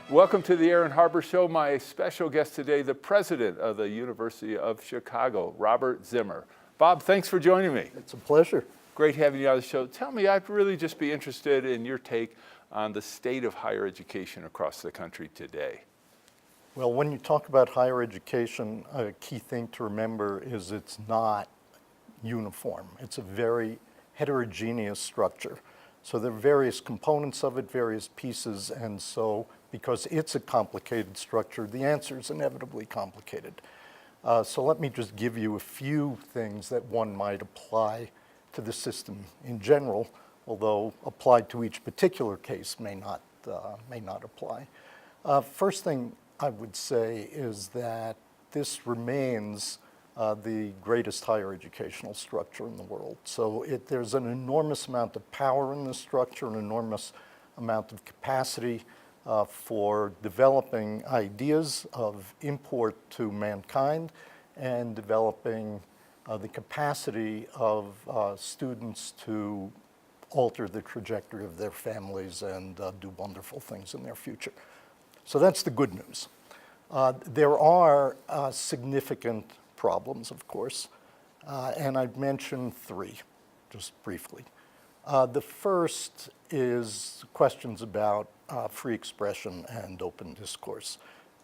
Welcome to the Aaron Harber Show. My special guest today, the president of the University of Chicago, Robert Zimmer. Bob, thanks for joining me. It's a pleasure. Great having you on the show. Tell me, I'd really just be interested in your take on the state of higher education across the country today. Well, when you talk about higher education, a key thing to remember is it's not uniform. It's a very heterogeneous structure. So there are various components of it, various pieces, and so because it's a complicated structure, the answer is inevitably complicated. So let me just give you a few things that one might apply to the system in general, although applied to each particular case may not apply. First thing I would say is that this remains the greatest higher educational structure in the world. So there's an enormous amount of power in this structure, an enormous amount of capacity for developing ideas of import to mankind and developing the capacity of students to alter the trajectory of their families and do wonderful things in their future. So that's the good news. There are significant problems, of course, and I've mentioned three, just briefly. The first is questions about free expression and open discourse.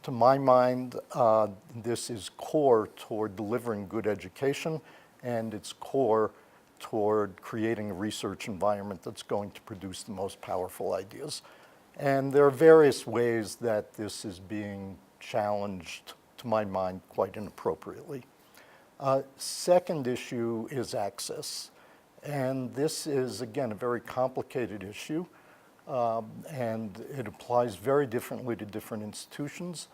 To my mind, this is core toward delivering good education, and it's core toward creating a research environment that's going to produce the most powerful ideas. And there are various ways that this is being challenged, to my mind, quite inappropriately. Second issue is access. And this is, again, a very complicated issue, and it applies very differently to different institutions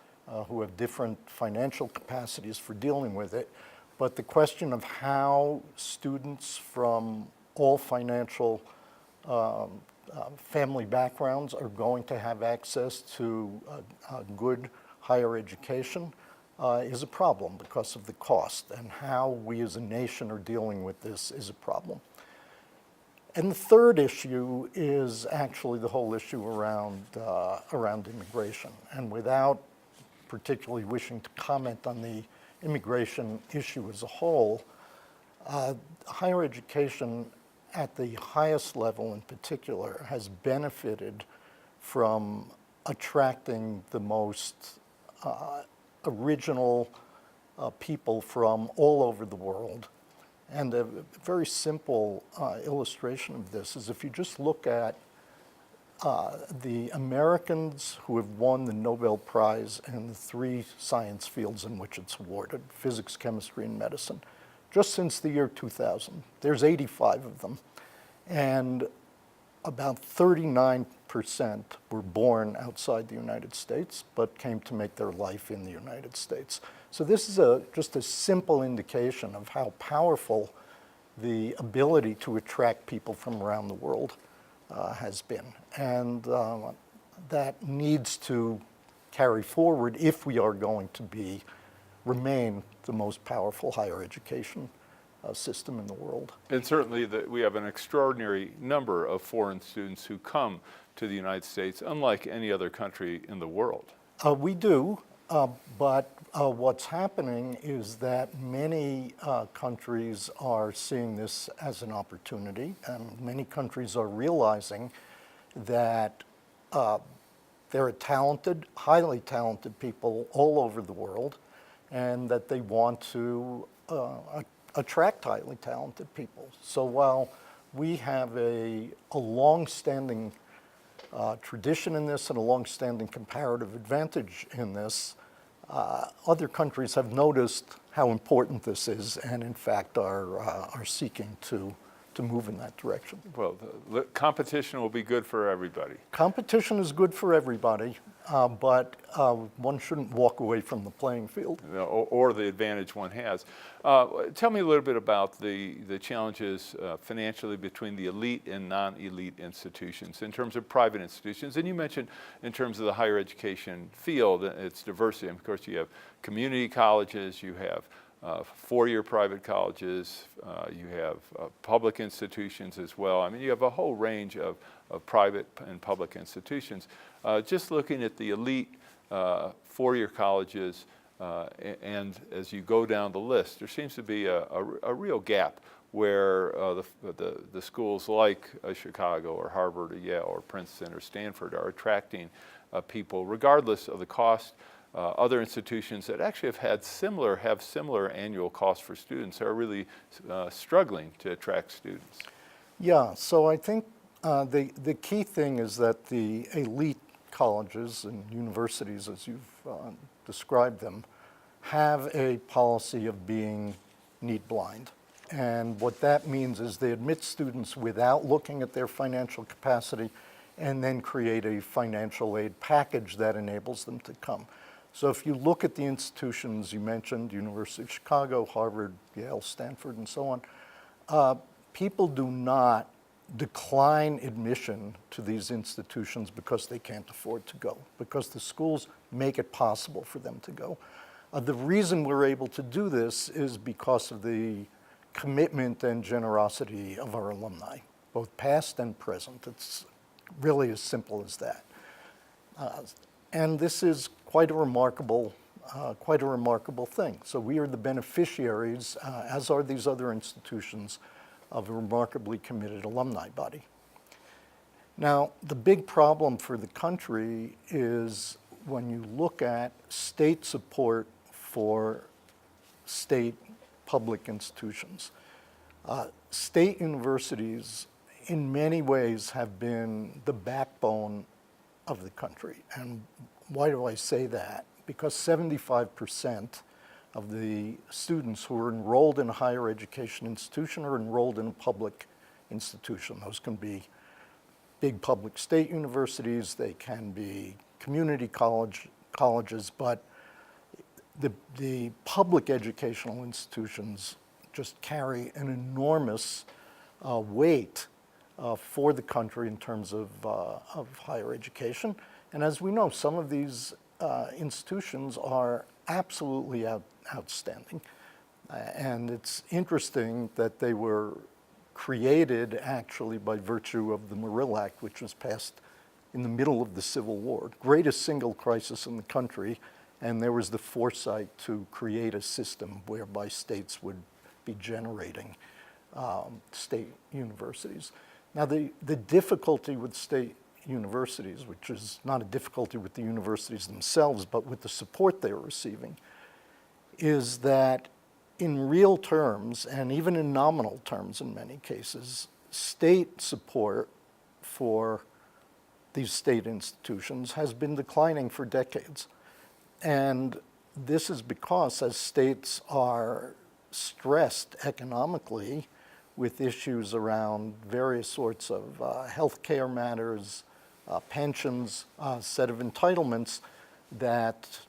who have different financial capacities for dealing with it. But the question of how students from all financial family backgrounds are going to have access to good higher education is a problem because of the cost, and how we as a nation are dealing with this is a problem. And the third issue is actually the whole issue around immigration. And without particularly wishing to comment on the immigration issue as a whole, higher education at the highest level in particular has benefited from attracting the most original people from all over the world. And a very simple illustration of this is if you just look at the Americans who have won the Nobel Prize in the three science fields in which it's awarded, physics, chemistry, and medicine, just since the year 2000. There's 85 of them. And about 39% were born outside the United States, but came to make their life in the United States. So this is just a simple indication of how powerful the ability to attract people from around the world has been. And that needs to carry forward if we are going to remain the most powerful higher education system in the world. And certainly we have an extraordinary number of foreign students who come to the United States, unlike any other country in the world. We do, but what's happening is that many countries are seeing this as an opportunity, and many countries are realizing that there are talented, highly talented people all over the world, and that they want to attract highly talented people. So while we have a long-standing tradition in this and a long-standing comparative advantage in this, other countries have noticed how important this is, and in fact are seeking to move in that direction. Well, the competition will be good for everybody. Competition is good for everybody, but one shouldn't walk away from the playing field. Or the advantage one has. Tell me a little bit about the challenges financially between the elite and non-elite institutions in terms of private institutions. And you mentioned in terms of the higher education field, its diversity. And of course, you have community colleges, you have four-year private colleges, you have public institutions as well. I mean, you have a whole range of private and public institutions. Just looking at the elite four-year colleges, and as you go down the list, there seems to be a real gap where the schools like Chicago or Harvard or Yale or Princeton or Stanford are attracting people regardless of the cost. Other institutions that actually have similar annual costs for students are really struggling to attract students. Yeah, so I think the key thing is that the elite colleges and universities, as you've described them, have a policy of being need blind. And what that means is they admit students without looking at their financial capacity and then create a financial aid package that enables them to come. So if you look at the institutions you mentioned, University of Chicago, Harvard, Yale, Stanford, and so on, people do not decline admission to these institutions because they can't afford to go, because the schools make it possible for them to go. The reason we're able to do this is because of the commitment and generosity of our alumni, both past and present. It's really as simple as that. And this is quite a remarkable thing. So we are the beneficiaries, as are these other institutions, of a remarkably committed alumni body. Now, the big problem for the country is when you look at state support for state public institutions. State universities, in many ways, have been the backbone of the country. And why do I say that? Because 75% of the students who are enrolled in a higher education institution are enrolled in a public institution. Those can be big public state universities, they can be community colleges, but the public educational institutions just carry an enormous weight for the country in terms of higher education. And as we know, some of these institutions are absolutely outstanding. And it's interesting that they were created actually by virtue of the Morrill Act, which was passed in the middle of the Civil War, greatest single crisis in the country, and there was the foresight to create a system whereby states would be generating state universities. Now, the difficulty with state universities, which is not a difficulty with the universities themselves, but with the support they're receiving, is that in real terms, and even in nominal terms in many cases, state support for these state institutions has been declining for decades. And this is because as states are stressed economically with issues around various sorts of healthcare matters, pensions, set of entitlements, that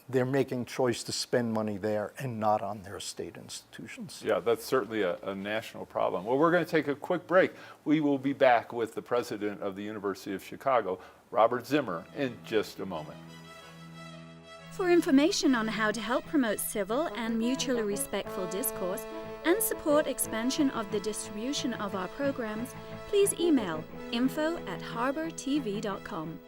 they're making choice to spend money there and not on their state institutions. Yeah, that's certainly a national problem. Well, we're going to take a quick break. We will be back with the president of the University of Chicago, Robert Zimmer, in just a moment. For information on how to help promote civil and mutually respectful discourse and support expansion of the distribution of our programs, please email info@harbertv.com.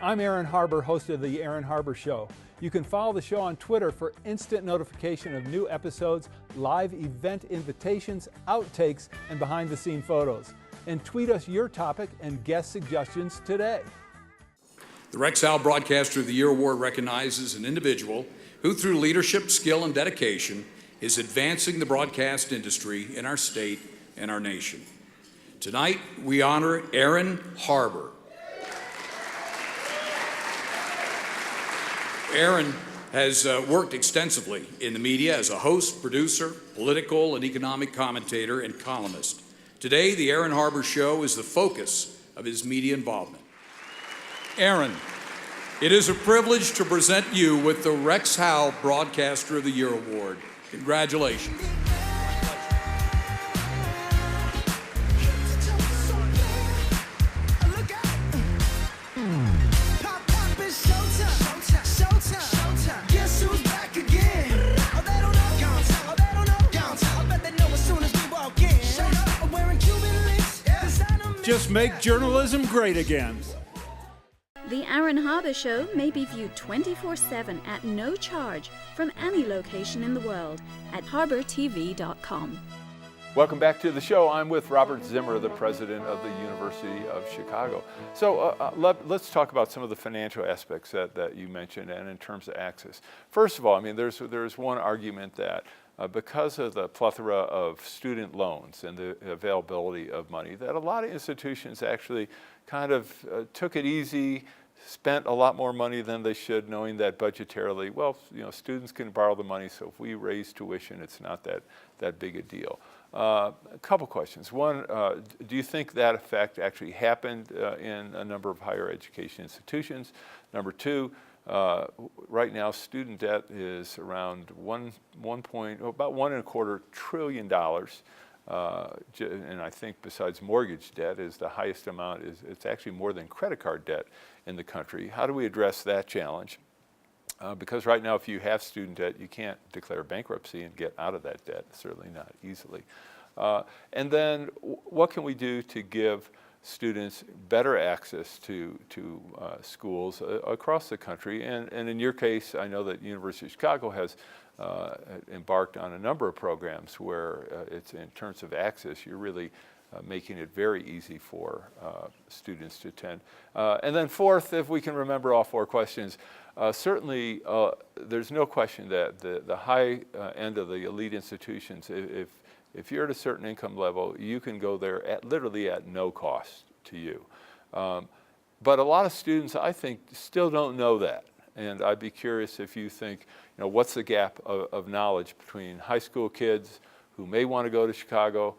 I'm Aaron Harber, host of The Aaron Harber Show. You can follow the show on Twitter for instant notification of new episodes, live event invitations, outtakes, and behind-the-scene photos. And tweet us your topic and guest suggestions today. The Rex Howell Broadcaster of the Year Award recognizes an individual who, through leadership, skill, and dedication, is advancing the broadcast industry in our state and our nation. Tonight, we honor Aaron Harber. Aaron has worked extensively in the media as a host, producer, political and economic commentator, and columnist. Today, the Aaron Harber Show is the focus of his media involvement. Aaron, it is a privilege to present you with the Rex Howell Broadcaster of the Year Award. Congratulations. just make journalism great again. The Aaron Harber Show may be viewed 24/7 at no charge from any location in the world at harbortv.com. Welcome back to the show. I'm with Robert Zimmer, the president of the University of Chicago. So let's talk about some of the financial aspects that you mentioned and in terms of access. First of all, I mean, there's one argument that because of the plethora of student loans and the availability of money, that a lot of institutions actually kind of took it easy, spent a lot more money than they should, knowing that budgetarily, well, you know, students can borrow the money, so if we raise tuition, it's not that big a deal. A couple questions. One, do you think that effect actually happened in a number of higher education institutions? Number two, right now student debt is around about $1.25 trillion. And I think besides mortgage debt is the highest amount, it's actually more than credit card debt in the country. How do we address that challenge? Because right now, if you have student debt, you can't declare bankruptcy and get out of that debt, certainly not easily. And then what can we do to give students better access to schools across the country? And in your case, I know that University of Chicago has embarked on a number of programs where it's in terms of access, you're really making it very easy for students to attend. And then fourth, if we can remember all four questions, certainly there's no question that the high end of the elite institutions, if you're at a certain income level, you can go there literally at no cost to you. But a lot of students, I think, still don't know that. And I'd be curious if you think, you know, what's the gap of knowledge between high school kids who may want to go to Chicago,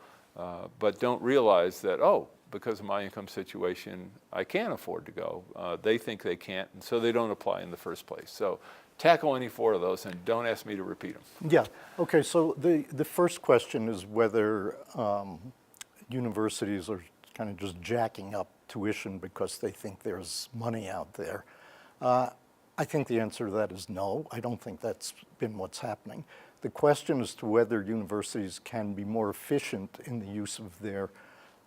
but don't realize that, oh, because of my income situation, I can't afford to go. They think they can't, and so they don't apply in the first place. So tackle any four of those, and don't ask me to repeat them. Yeah, okay, so the first question is whether universities are kind of just jacking up tuition because they think there's money out there. I think the answer to that is no. I don't think that's been what's happening. The question as to whether universities can be more efficient in the use of their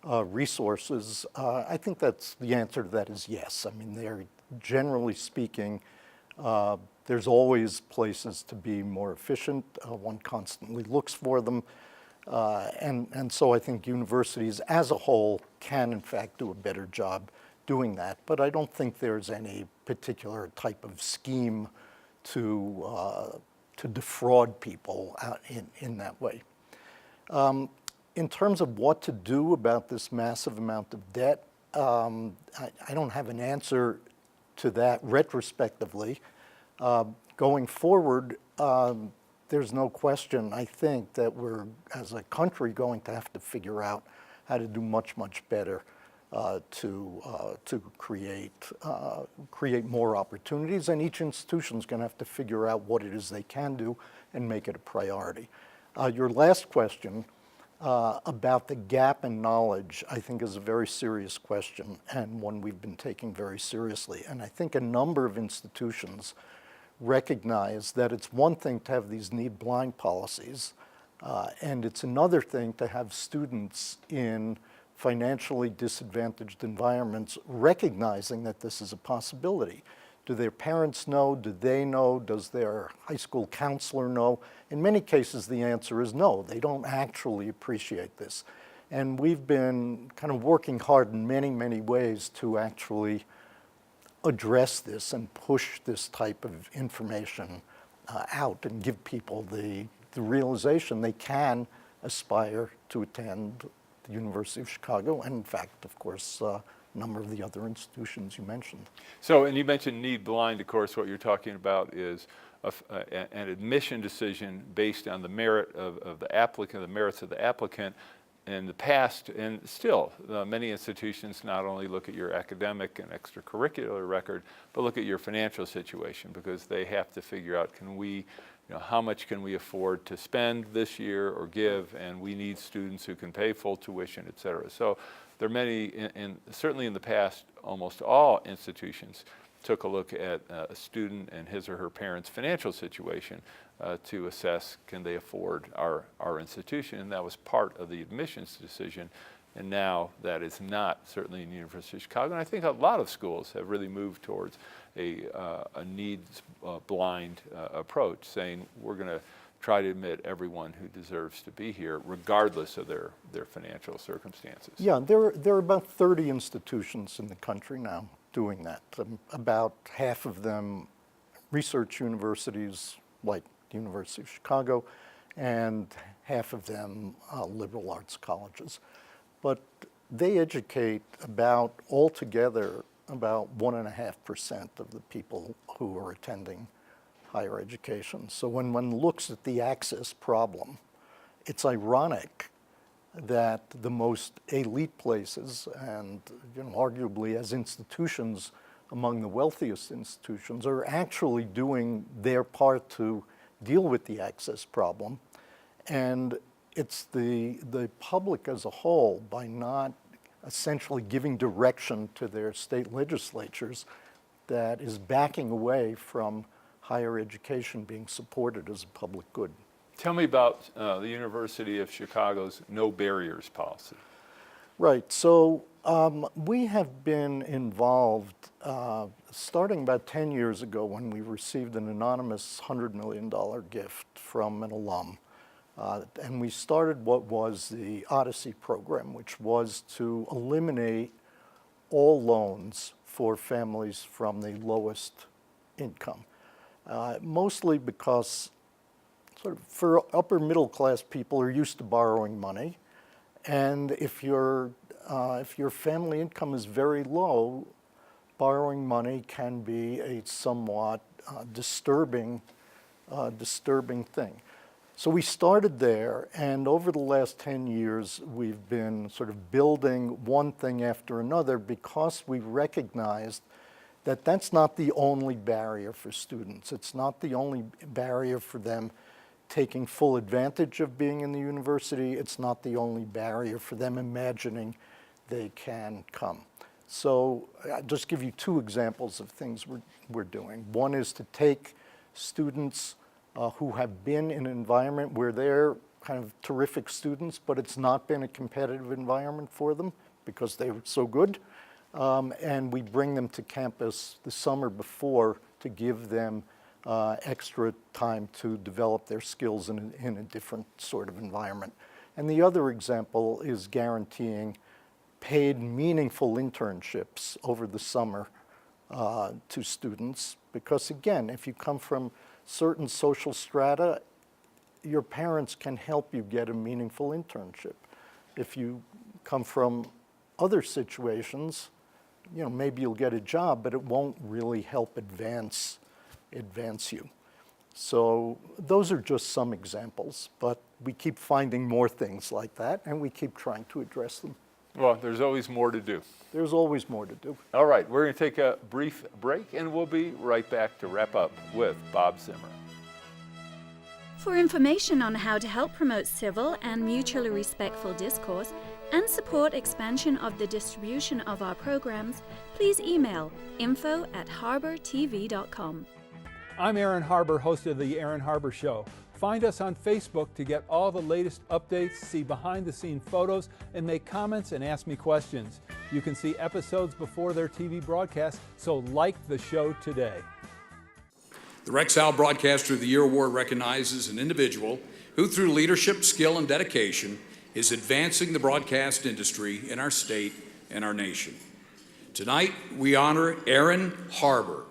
resources, I think that's the answer to that is yes. I mean, they're generally speaking, there's always places to be more efficient. One constantly looks for them. And so I think universities as a whole can in fact do a better job doing that. But I don't think there's any particular type of scheme to defraud people in that way. In terms of what to do about this massive amount of debt, I don't have an answer to that retrospectively. Going forward, there's no question, I think, that we're, as a country, going to have to figure out how to do much, much better to create more opportunities, and each institution is going to have to figure out what it is they can do and make it a priority. Your last question about the gap in knowledge, I think, is a very serious question and one we've been taking very seriously. And I think a number of institutions recognize that it's one thing to have these need-blind policies, and it's another thing to have students in financially disadvantaged environments recognizing that this is a possibility. Do their parents know? Do they know? Does their high school counselor know? In many cases, the answer is no. They don't actually appreciate this. And we've been kind of working hard in many, many ways to actually address this and push this type of information out and give people the realization they can aspire to attend the University of Chicago and, in fact, of course, a number of the other institutions you mentioned. So, and you mentioned need blind, of course. What you're talking about is an admission decision based on the merit of the applicant, the merits of the applicant. In the past, and still, many institutions not only look at your academic and extracurricular record, but look at your financial situation, because they have to figure out, can we, how much can we afford to spend this year or give, and we need students who can pay full tuition, et cetera. So there are many, certainly in the past, almost all institutions took a look at a student and his or her parents' financial situation to assess, can they afford our institution, and that was part of the admissions decision And now that is not certainly in the University of Chicago. And I think a lot of schools have really moved towards a needs blind approach, saying we're going to try to admit everyone who deserves to be here, regardless of their financial circumstances. Yeah, there are about 30 institutions in the country now doing that. About half of them research universities like the University of Chicago, and half of them liberal arts colleges. But they educate altogether about 1.5% of the people who are attending higher education. So when one looks at the access problem, it's ironic that the most elite places, and arguably as institutions among the wealthiest institutions, are actually doing their part to deal with the access problem. And it's the public as a whole, by not essentially giving direction to their state legislatures, that is backing away from higher education being supported as a public good. Tell me about the University of Chicago's no barriers policy. Right, so we have been involved starting about 10 years ago when we received an anonymous $100 million gift from an alum. And we started what was the Odyssey program, which was to eliminate all loans for families from the lowest income. Mostly because for upper middle class people are used to borrowing money, and if your family income is very low, borrowing money can be a somewhat disturbing thing. So we started there, and over the last 10 years, we've been sort of building one thing after another, because we recognized that that's not the only barrier for students. It's not the only barrier for them taking full advantage of being in the university. It's not the only barrier for them imagining they can come. So I'll just give you two examples of things we're doing. One is to take students who have been in an environment where they're kind of terrific students, but it's not been a competitive environment for them because they were so good. And we bring them to campus the summer before to give them extra time to develop their skills in a different sort of environment. And the other example is guaranteeing paid, meaningful internships over the summer to students. Because again, if you come from certain social strata, your parents can help you get a meaningful internship. If you come from other situations, maybe you'll get a job, but it won't really help advance you. So those are just some examples, but we keep finding more things like that, and we keep trying to address them. Well, there's always more to do. There's always more to do. All right, we're going to take a brief break, and we'll be right back to wrap up with Bob Zimmer. For information on how to help promote civil and mutually respectful discourse and support expansion of the distribution of our programs, please email info@harbertv.com. I'm Aaron Harber, host of The Aaron Harber Show. Find us on Facebook to get all the latest updates, see behind-the-scene photos, and make comments and ask me questions. You can see episodes before their TV broadcast, so like the show today. The Rex Howell Broadcaster of the Year Award recognizes an individual who, through leadership, skill, and dedication, is advancing the broadcast industry in our state and our nation. Tonight, we honor Aaron Harber.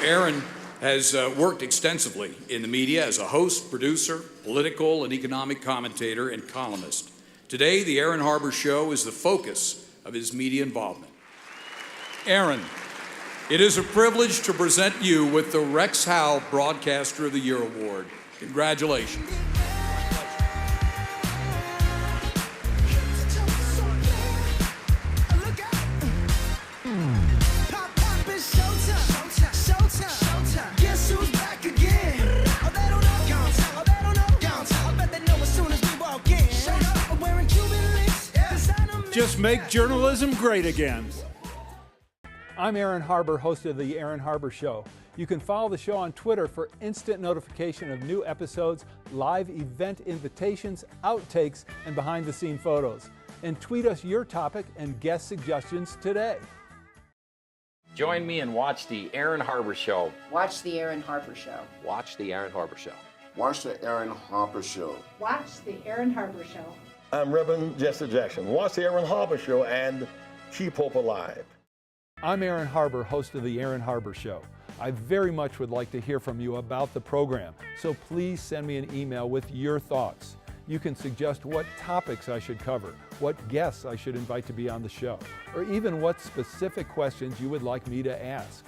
Aaron has worked extensively in the media as a host, producer, political and economic commentator, and columnist. Today, the Aaron Harber Show is the focus of his media involvement. Aaron, it is a privilege to present you with the Rex Howell Broadcaster of the Year Award. Congratulations. Just make journalism great again. I'm Aaron Harber, host of The Aaron Harber Show. You can follow the show on Twitter for instant notification of new episodes, live event invitations, outtakes, and behind-the-scene photos. And tweet us your topic and guest suggestions today. Join me and watch The Aaron Harber Show. Watch The Aaron Harber Show. Watch The Aaron Harber Show. Watch The Aaron Harper Show. Watch The Aaron Harber Show. I'm Reverend Jesse Jackson. Watch The Aaron Harber Show and keep hope alive. I'm Aaron Harber, host of The Aaron Harber Show. I very much would like to hear from you about the program, so please send me an email with your thoughts. You can suggest what topics I should cover, what guests I should invite to be on the show, or even what specific questions you would like me to ask.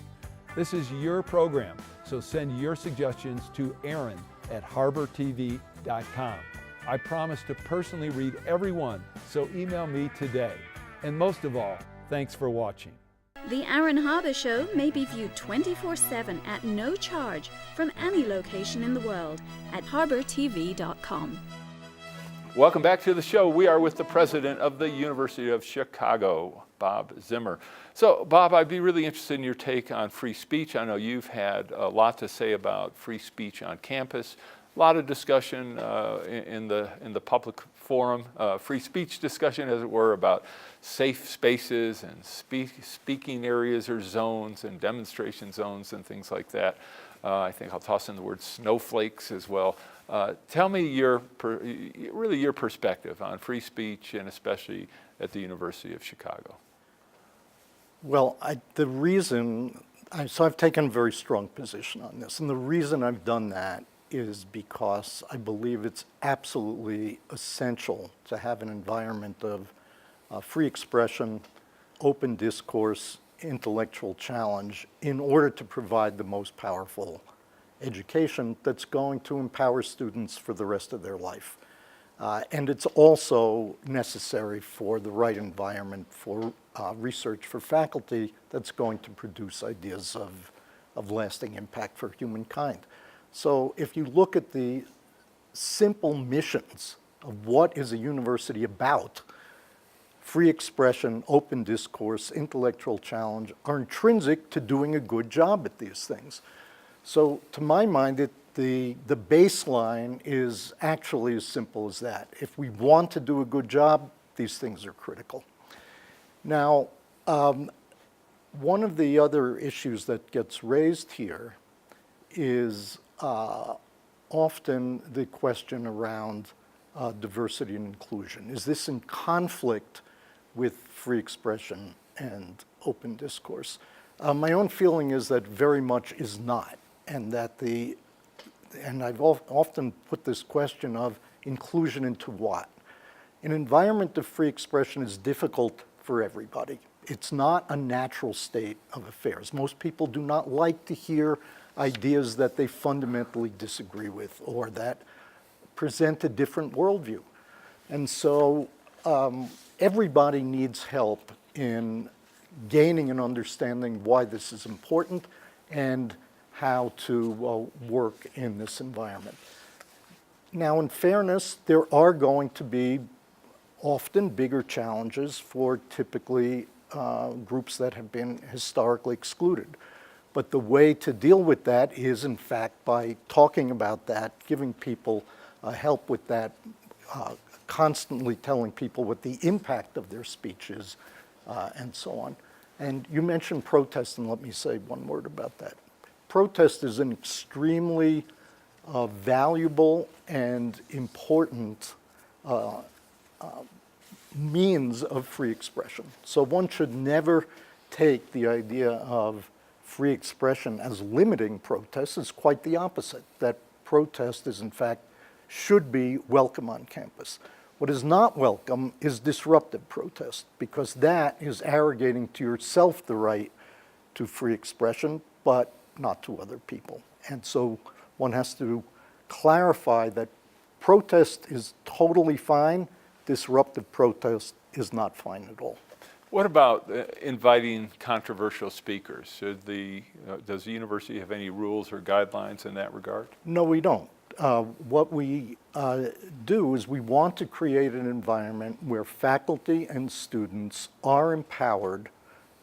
This is your program, so send your suggestions to aaron@harbortv.com. I promise to personally read every one, so email me today. And most of all, thanks for watching. The Aaron Harber Show may be viewed 24/7 at no charge from any location in the world at harbortv.com. Welcome back to the show. We are with the president of the University of Chicago, Bob Zimmer. So, Bob, I'd be really interested in your take on free speech. I know you've had a lot to say about free speech on campus. A lot of discussion in the public forum, free speech discussion, as it were, about safe spaces and speaking areas or zones and demonstration zones and things like that. I think I'll toss in the word snowflakes as well. Tell me your perspective on free speech, and especially at the University of Chicago. Well, so I've taken a very strong position on this, and the reason I've done that is because I believe it's absolutely essential to have an environment of free expression, open discourse, intellectual challenge in order to provide the most powerful education that's going to empower students for the rest of their life. And it's also necessary for the right environment for research for faculty that's going to produce ideas of lasting impact for humankind. So if you look at the simple missions of what is a university about, free expression, open discourse, intellectual challenge are intrinsic to doing a good job at these things. So to my mind, the baseline is actually as simple as that. If we want to do a good job, these things are critical. Now, one of the other issues that gets raised here is often the question around diversity and inclusion. Is this in conflict with free expression and open discourse? My own feeling is that very much is not, and that and I've often put this question of inclusion into what? An environment of free expression is difficult for everybody. It's not a natural state of affairs. Most people do not like to hear ideas that they fundamentally disagree with or that present a different worldview. And so everybody needs help in gaining and understanding why this is important and how to work in this environment. Now, in fairness, there are going to be often bigger challenges for typically groups that have been historically excluded. But the way to deal with that is, in fact, by talking about that, giving people help with that, constantly telling people what the impact of their speech is, and so on. And you mentioned protest, and let me say one word about that. Protest is an extremely valuable and important means of free expression. So one should never take the idea of free expression as limiting protest. It's quite the opposite, that protest is, in fact, should be welcome on campus. What is not welcome is disruptive protest, because that is arrogating to yourself the right to free expression, but not to other people. And so one has to clarify that protest is totally fine, disruptive protest is not fine at all. What about inviting controversial speakers? Does the university have any rules or guidelines in that regard? No, we don't. What we do is we want to create an environment where faculty and students are empowered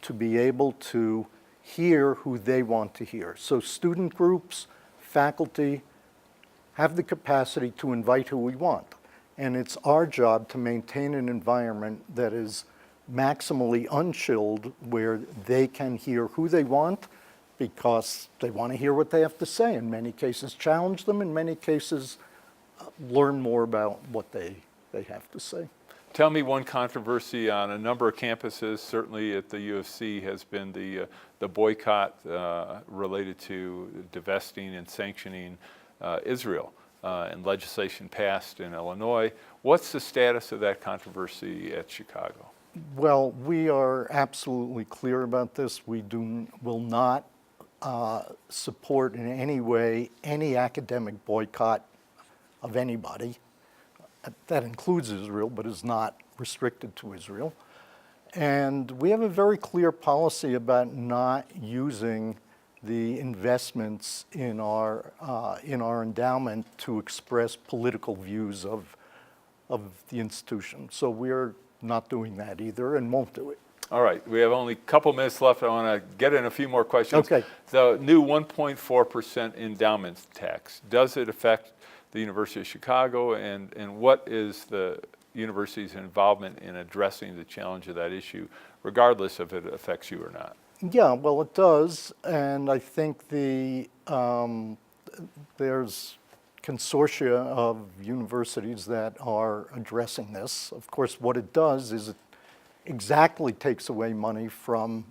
to be able to hear who they want to hear. So student groups, faculty, have the capacity to invite who we want. And it's our job to maintain an environment that is maximally unchilled, where they can hear who they want because they want to hear what they have to say. In many cases, challenge them. In many cases, learn more about what they have to say. Tell me one controversy on a number of campuses, certainly at the U of C, has been the boycott related to divesting and sanctioning Israel, and legislation passed in Illinois. What's the status of that controversy at Chicago? Well, we are absolutely clear about this. We will not support in any way any academic boycott of anybody. That includes Israel, but is not restricted to Israel. And we have a very clear policy about not using the investments in our endowment to express political views of the institution. So we're not doing that either, and won't do it. All right, we have only a couple minutes left. I want to get in a few more questions. Okay. The new 1.4% endowment tax, does it affect the University of Chicago, and what is the university's involvement in addressing the challenge of that issue, regardless if it affects you or not? Yeah, well, it does, and I think there's consortia of universities that are addressing this. Of course, what it does is it exactly takes away money from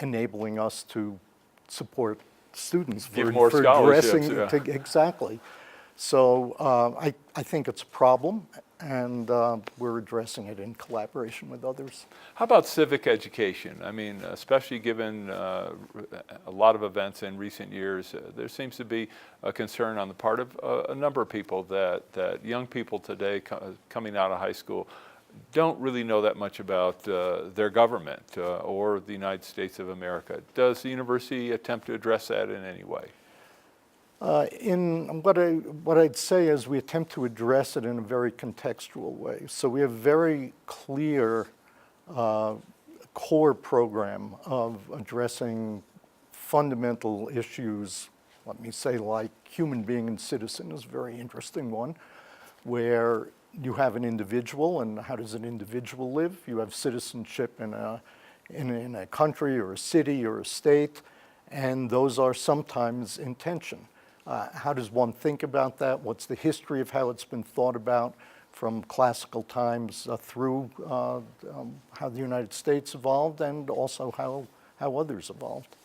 enabling us to support students Give more scholarships, yeah. Exactly. So I think it's a problem, and we're addressing it in collaboration with others. How about civic education? I mean, especially given a lot of events in recent years, there seems to be a concern on the part of a number of people that young people today coming out of high school don't really know that much about their government or the United States of America. Does the university attempt to address that in any way? What I'd say is we attempt to address it in a very contextual way. So we have very clear core program of addressing fundamental issues, let me say, like human being and citizen is a very interesting one, where you have an individual, and how does an individual live? You have citizenship in a country or a city or a state, and those are sometimes in tension. How does one think about that? What's the history of how it's been thought about from classical times through how the United States evolved, and also how others evolved?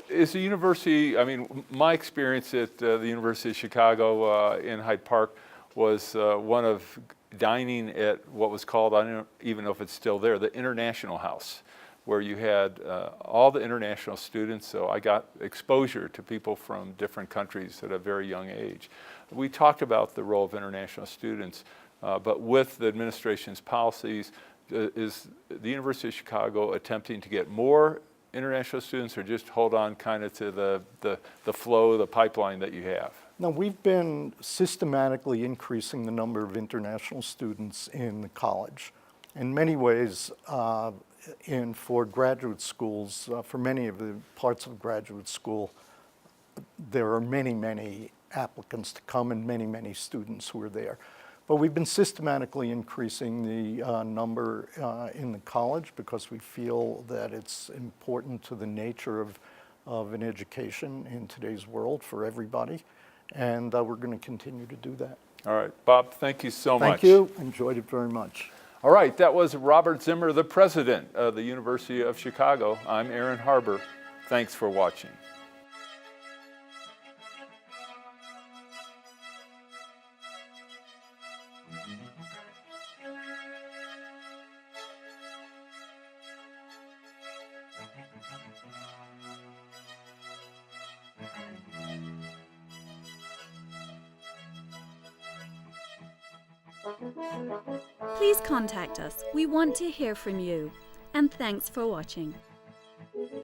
Is the university, I mean, my experience at the University of Chicago in Hyde Park was one of dining at what was called, I don't even know if it's still there, the International House, where you had all the international students. So I got exposure to people from different countries at a very young age. We talked about the role of international students, but with the administration's policies, is the University of Chicago attempting to get more international students, or just hold on kind of to the flow, the pipeline that you have? No, we've been systematically increasing the number of international students in the college. In many ways, for graduate schools, for many of the parts of graduate school, there are many, many applicants to come and many, many students who are there. But we've been systematically increasing the number in the college because we feel that it's important to the nature of an education in today's world for everybody. And we're going to continue to do that. All right, Bob, thank you so much. Thank you. Enjoyed it very much. All right, that was Robert Zimmer, the president of the University of Chicago. I'm Aaron Harber. Thanks for watching. Please contact us. We want to hear from you. And thanks for watching.